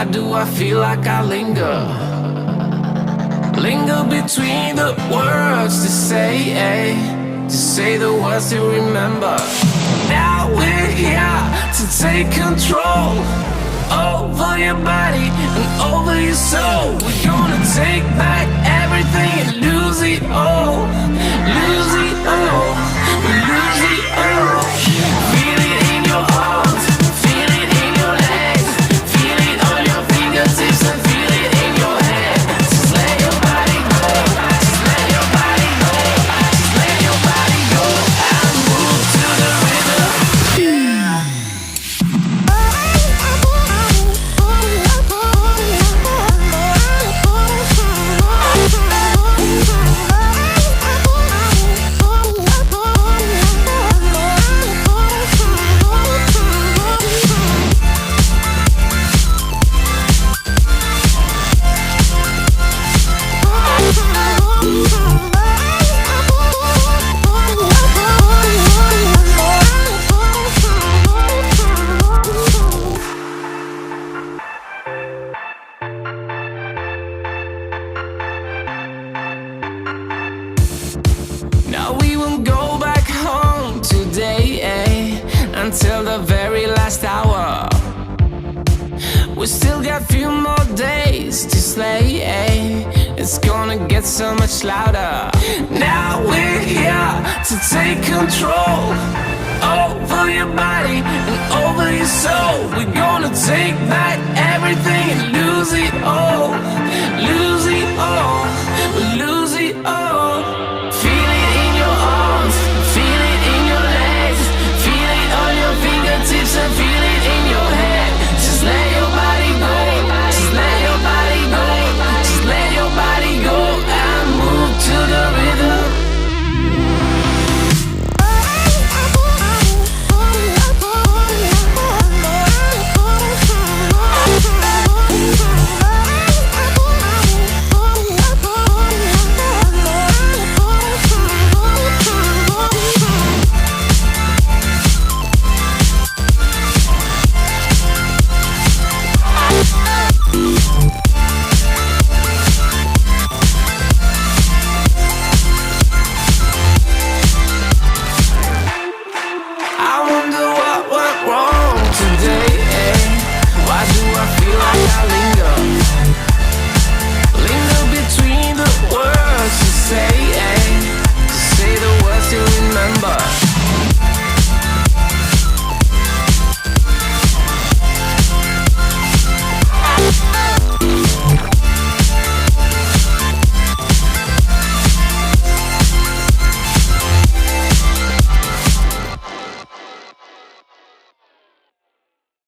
Why do I feel like I linger? Linger between the words to say the words to remember. Now we're here to take control over your body and over your soul. We're gonna take back everything and lose it all. Lose it all. Lose it all. Feel it in your arms, feel it in your legs, feel it on your fingertips and feel it in your head. Just let your body go, just let your body go, just let your body go and move to the rhythm. Now we won't go back home today, until the very last hour. We still got few more days to slay, It's gonna get so much louder. Now we're here to take control over your body and over your soul. We're gonna take back everything and lose it all. Lose it all. Lose it all. Feel it in your arms, feel it in your legs, feel it on your fingertips and feel it in your head. Just let your body go, just let your body go, just let your body go and move to the rhythm. I wonder